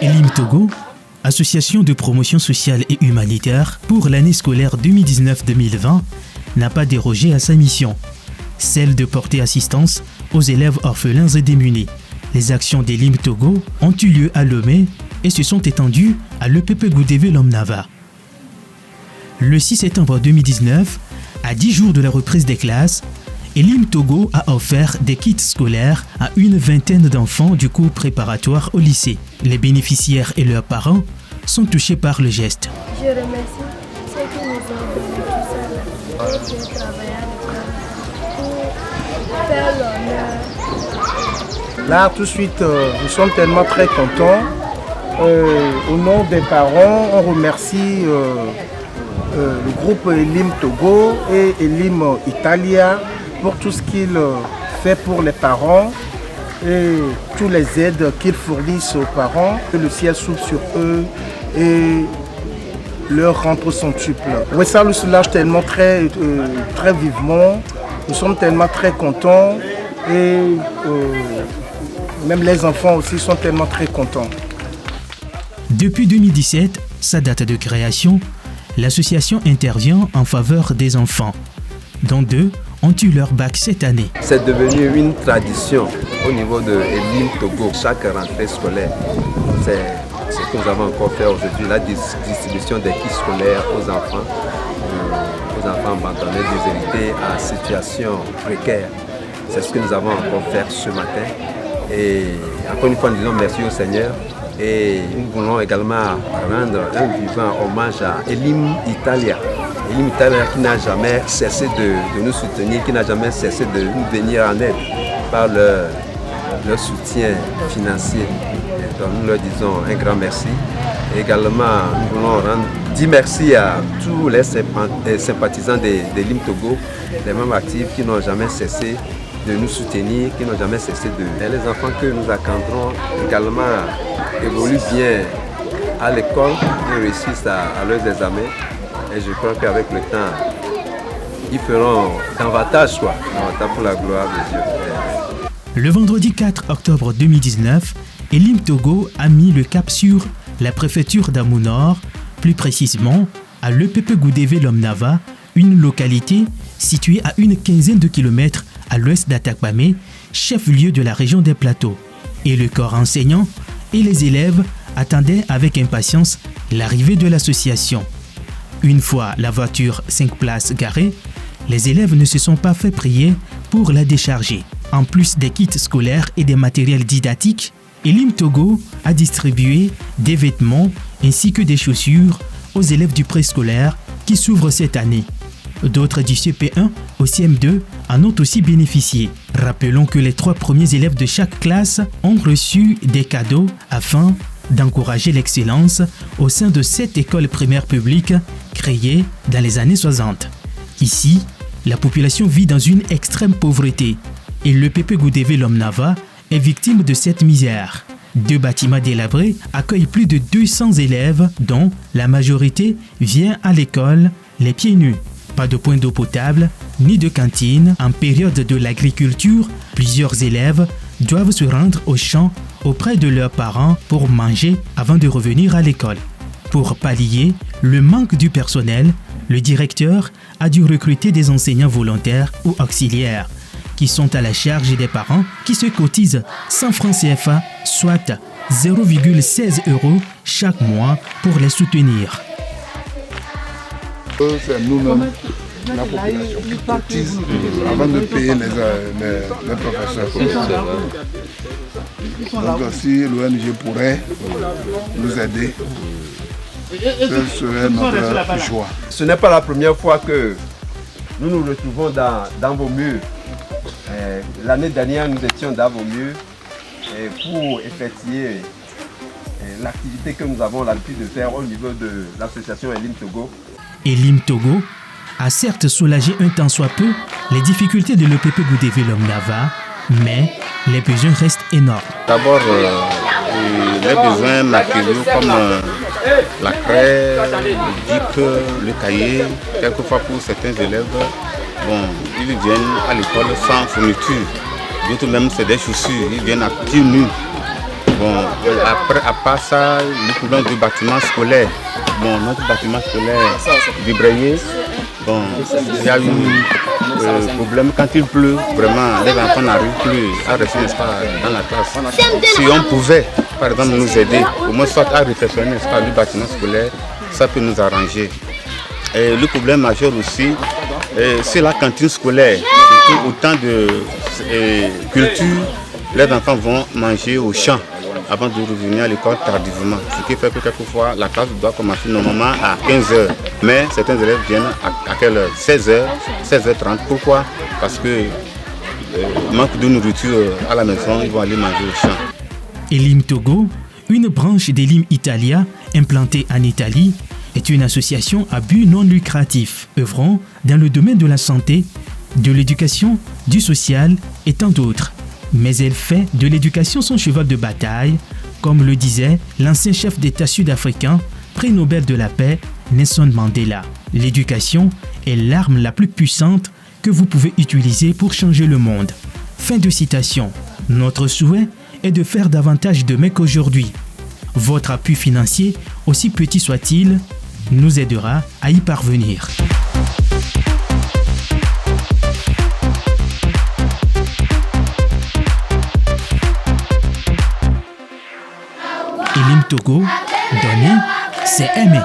Elim Togo, association de promotion sociale et humanitaire pour l'année scolaire 2019-2020, n'a pas dérogé à sa mission, celle de porter assistance aux élèves orphelins et démunis. Les actions d'Elim Togo ont eu lieu à Lomé et se sont étendues à l'EPP Goudévé Lomnava. Le 6 septembre 2019, à 10 jours de la reprise des classes, Elim Togo a offert des kits scolaires à une vingtaine d'enfants du cours préparatoire au lycée. Les bénéficiaires et leurs parents sont touchés par le geste. Je remercie ceux qui nous ont donné tout ça et qui ont travaillé pour faire l'honneur. Là, tout de suite, nous sommes tellement très contents. Au nom des parents, on remercie le groupe Elim Togo et Elim Italia pour tout ce qu'il fait pour les parents et toutes les aides qu'ils fournissent aux parents. Que le ciel s'ouvre sur eux et leur rentre centuple. Oui, ça nous soulage tellement très vivement. Nous sommes tellement très contents et même les enfants aussi sont tellement très contents. Depuis 2017, sa date de création, l'association intervient en faveur des enfants, dont 2 ont eu leur bac cette année. C'est devenu une tradition au niveau de Elim Togo. Chaque rentrée scolaire, c'est ce que nous avons encore fait aujourd'hui, la distribution des kits scolaires aux enfants abandonnés, déshérités, à situation précaire. C'est ce que nous avons encore fait ce matin. Et encore une fois, nous disons merci au Seigneur. Et nous voulons également rendre un vivant hommage à Elim Italia. Elim Italia qui n'a jamais cessé de nous soutenir, qui n'a jamais cessé de nous venir en aide par leur soutien financier. Et donc nous leur disons un grand merci. Et également, nous voulons dire merci à tous les sympathisants d'Elim Togo, les membres actifs qui n'ont jamais cessé de nous soutenir, qui n'ont jamais cessé de... Et les enfants que nous encadrons également évoluent bien à l'école, ils réussissent à leurs examens. Et je crois qu'avec le temps, ils feront davantage pour la gloire de Dieu. Le vendredi 4 octobre 2019, Elim Togo a mis le cap sur la préfecture d'Amou-Nord, plus précisément à l'EPP Goudévé Lomnava, une localité située à une quinzaine de kilomètres à l'ouest d'Atakpamé, chef-lieu de la région des Plateaux. Et le corps enseignant et les élèves attendaient avec impatience l'arrivée de l'association. Une fois la voiture 5 places garée, les élèves ne se sont pas fait prier pour la décharger. En plus des kits scolaires et des matériels didactiques, Elim Togo a distribué des vêtements ainsi que des chaussures aux élèves du préscolaire qui s'ouvrent cette année. D'autres du CP1 au CM2 en ont aussi bénéficié. Rappelons que les 3 premiers élèves de chaque classe ont reçu des cadeaux afin d'encourager l'excellence au sein de cette école primaire publique créée dans les années 60. Ici, la population vit dans une extrême pauvreté et l'EPP Goudévé Lomnava est victime de cette misère. 2 bâtiments délabrés accueillent plus de 200 élèves dont la majorité vient à l'école les pieds nus. Pas de point d'eau potable, ni de cantine. En période de l'agriculture, plusieurs élèves doivent se rendre au champ auprès de leurs parents pour manger avant de revenir à l'école. Pour pallier le manque du personnel, le directeur a dû recruter des enseignants volontaires ou auxiliaires qui sont à la charge des parents qui se cotisent 100 francs CFA, soit 0,16 € chaque mois pour les soutenir. C'est nous-mêmes, la population, qui cotise avant de payer les professeurs. Donc si l'ONG pourrait nous aider, ce serait notre choix. Ce n'est pas la première fois que nous nous retrouvons dans vos murs. L'année dernière, nous étions dans vos murs pour effectuer l'activité que nous avons l'habitude de faire au niveau de l'association Elim Togo. Elim Togo a certes soulagé un tant soit peu les difficultés de l'EPP Goudévé Lomnava, mais les besoins restent énormes. D'abord, les besoins matériaux comme la craie, le DIP, le cahier, quelquefois pour certains élèves, ils viennent à l'école sans fourniture. D'autres même, c'est des chaussures, ils viennent à pieds nus. Bon, après, à part ça, le problème du bâtiment scolaire. Bon, notre bâtiment scolaire vibré. Bon, il y a eu problème quand il pleut. Vraiment, les enfants n'arrivent plus à rester, n'est-ce pas, dans la classe. Si on pouvait, par exemple, nous aider, au moins soit à réfectionner, n'est-ce pas, le bâtiment scolaire, ça peut nous arranger. Et le problème majeur aussi, c'est la cantine scolaire. Surtout autant de culture, les enfants vont manger au champ avant de revenir à l'école tardivement. Ce qui fait que quelquefois, la classe doit commencer normalement à 15h. Mais certains élèves viennent à quelle heure? 16h, 16h30. Pourquoi? Parce que manque de nourriture à la maison, ils vont aller manger au champ. Elim Togo, une branche d'Elim Italia implantée en Italie, est une association à but non lucratif, œuvrant dans le domaine de la santé, de l'éducation, du social et tant d'autres. Mais elle fait de l'éducation son cheval de bataille, comme le disait l'ancien chef d'État sud-africain, prix Nobel de la paix, Nelson Mandela. L'éducation est l'arme la plus puissante que vous pouvez utiliser pour changer le monde. Fin de citation. Notre souhait est de faire davantage demain qu'aujourd'hui. Votre appui financier, aussi petit soit-il, nous aidera à y parvenir. Elim Togo, donner, c'est aimer.